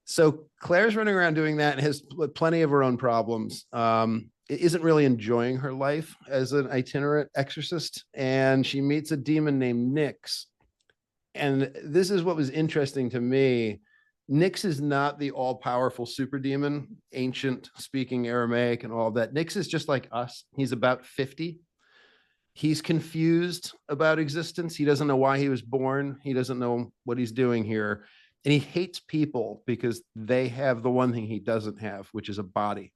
Speaker 2: So Claire's running around doing that and has plenty of her own problems. Isn't really enjoying her life as an itinerant exorcist. And she meets a demon named Nyx. And this is what was interesting to me. Nyx is not the all-powerful super demon, ancient, speaking Aramaic and all that. Nyx is just like us. He's about 50. He's confused about existence. He doesn't know why he was born. He doesn't know what he's doing here. And he hates people because they have the one thing he doesn't have, which is a body.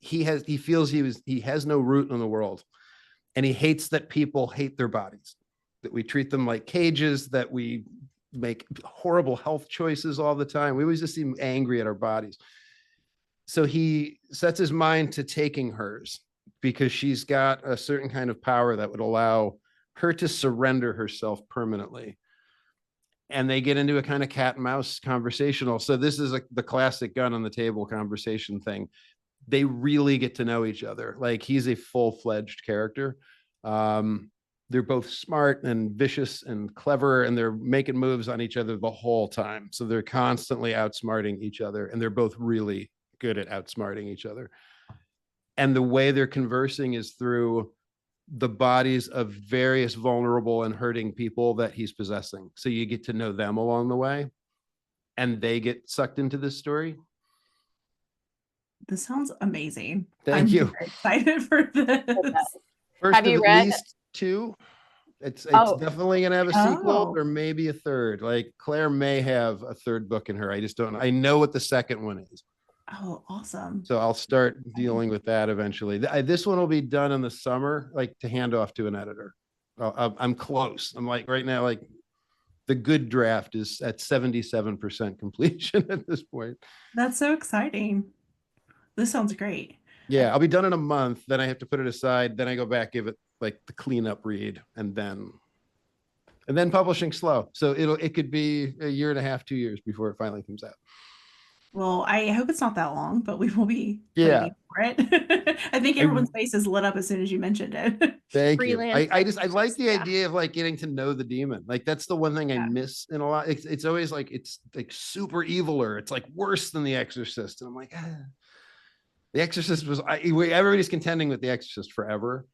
Speaker 2: He feels he has no root in the world. And he hates that people hate their bodies, that we treat them like cages, that we make horrible health choices all the time. We always just seem angry at our bodies. So he sets his mind to taking hers because she's got a certain kind of power that would allow her to surrender herself permanently. And they get into a kind of cat and mouse conversational. So this is the classic gun on the table conversation thing. They really get to know each other. Like he's a full-fledged character. They're both smart and vicious and clever, and they're making moves on each other the whole time. So they're constantly outsmarting each other, and they're both really good at outsmarting each other. And the way they're conversing is through the bodies of various vulnerable and hurting people that he's possessing. So you get to know them along the way, and they get sucked into this story.
Speaker 1: This sounds amazing.
Speaker 2: Thank you.
Speaker 1: Very excited for this.
Speaker 2: First
Speaker 4: Have
Speaker 2: of
Speaker 4: you
Speaker 2: at
Speaker 4: read-
Speaker 2: least two. It's
Speaker 4: Oh.
Speaker 2: definitely gonna have a sequel
Speaker 1: Oh.
Speaker 2: or maybe a third. Like Claire may have a third book in her. I just don't know. I know what the second one is.
Speaker 1: Oh, awesome.
Speaker 2: So I'll start dealing with that eventually. This one will be done in the summer, like to hand off to an editor. I'm close. I'm like right now, like the good draft is at 77% completion at this point.
Speaker 1: That's so exciting. This sounds great.
Speaker 2: Yeah, I'll be done in a month. Then I have to put it aside. Then I go back, give it like the cleanup read, and then publishing slow. So it could be a year and a half, 2 years before it finally comes out.
Speaker 1: Well, I hope it's not that long, but we will be
Speaker 2: Yeah.
Speaker 1: waiting for it. I think everyone's face is lit up as soon as you mentioned it.
Speaker 2: Thank
Speaker 3: Freelance
Speaker 2: you. I like the
Speaker 3: yeah.
Speaker 2: idea of like getting to know the demon. Like that's the one thing I
Speaker 1: Yeah.
Speaker 2: miss in a lot. It's always like it's like super evil or it's like worse than The Exorcist. And I'm like, The Exorcist was everybody's contending with The Exorcist forever.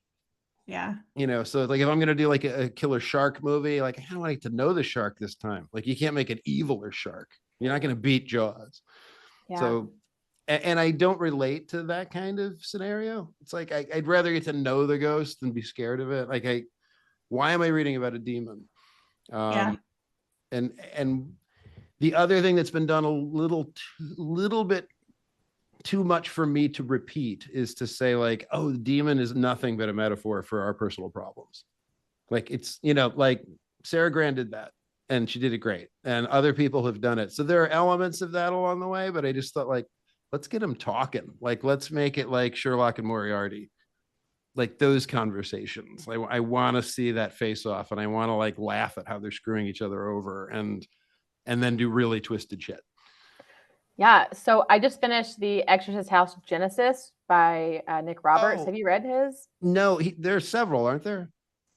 Speaker 1: Yeah.
Speaker 2: You know, so like if I'm gonna do like a killer shark movie, like I kind of like to know the shark this time. Like you can't make an eviler shark. You're not gonna beat Jaws.
Speaker 4: Yeah.
Speaker 2: So and I don't relate to that kind of scenario. It's like I'd rather get to know the ghost than be scared of it. Like why am I reading about a demon?
Speaker 1: Yeah.
Speaker 2: And the other thing that's been done a little bit too much for me to repeat is to say like, oh, the demon is nothing but a metaphor for our personal problems. Like it's, like Sarah Grand did that and she did it great. And other people have done it. So there are elements of that along the way, but I just thought like, let's get them talking. Like, let's make it like Sherlock and Moriarty, like those conversations. Like, I want to see that face off and I want to like laugh at how they're screwing each other over and then do really twisted shit.
Speaker 4: Yeah. So I just finished The Exorcist House Genesis by Nick Roberts.
Speaker 2: Oh.
Speaker 4: Have you read his?
Speaker 2: No, there's several, aren't there?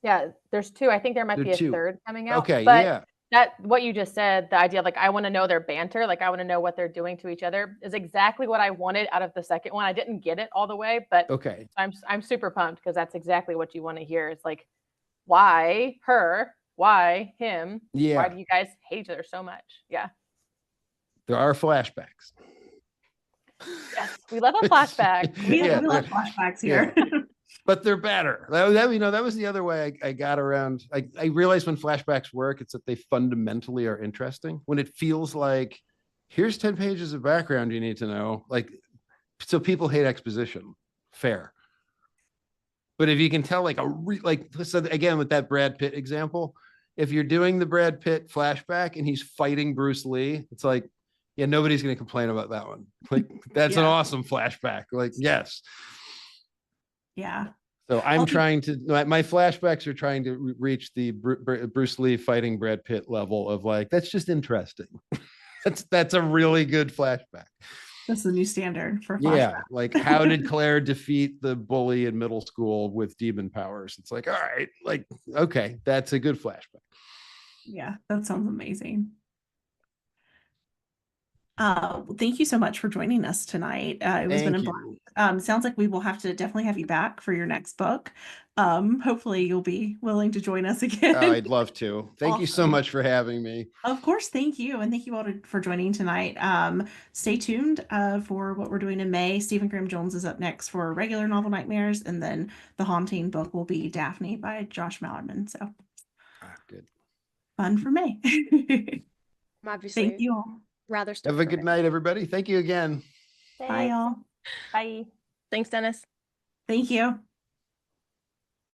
Speaker 4: Yeah, there's two. I think there might
Speaker 2: There
Speaker 4: be
Speaker 2: are
Speaker 4: a
Speaker 2: two.
Speaker 4: third coming out.
Speaker 2: Okay,
Speaker 4: But
Speaker 2: yeah.
Speaker 4: that what you just said, the idea of like I want to know their banter, like I want to know what they're doing to each other, is exactly what I wanted out of the second one. I didn't get it all the way, but
Speaker 2: Okay.
Speaker 4: I'm super pumped because that's exactly what you want to hear. It's like, why her? Why him?
Speaker 2: Yeah.
Speaker 4: Why do you guys hate each other so much? Yeah.
Speaker 2: There are flashbacks.
Speaker 4: Yes, we love a flashback.
Speaker 1: We
Speaker 2: Yeah,
Speaker 1: love flashbacks here.
Speaker 2: but they're better. That was the other way I got around. I realized when flashbacks work, it's that they fundamentally are interesting. When it feels like, here's 10 pages of background you need to know. Like, so people hate exposition. Fair. But if you can tell so again, with that Brad Pitt example, if you're doing the Brad Pitt flashback and he's fighting Bruce Lee, it's like, yeah, nobody's going to complain about that one. Like, that's an awesome flashback. Like, yes.
Speaker 1: Yeah.
Speaker 2: So I'm trying to, my flashbacks are trying to reach the Bruce Lee fighting Brad Pitt level of like, that's just interesting. that's a really good flashback.
Speaker 1: That's the new standard for flashback.
Speaker 2: Yeah. Like, how did Claire defeat the bully in middle school with demon powers? It's like, all right, like, okay, that's a good flashback.
Speaker 1: Yeah, that sounds amazing. Thank you so much for joining us tonight. It was been a blast. Sounds like we will have to definitely have you back for your next book. Hopefully you'll be willing to join us again.
Speaker 2: Oh, I'd love to. Thank you so much for having me.
Speaker 1: Of course, thank you. And thank you all for joining tonight. Stay tuned for what we're doing in May. Stephen Graham Jones is up next for regular novel Nightmares, and then the haunting book will be Daphne by Josh Mallerman. So
Speaker 2: good.
Speaker 1: Fun for May.
Speaker 3: Obviously.
Speaker 1: Thank you all.
Speaker 3: Rather
Speaker 2: have a good night, everybody. Thank you again.
Speaker 1: Bye, y'all.
Speaker 4: Bye.
Speaker 3: Thanks, Dennis.
Speaker 1: Thank you.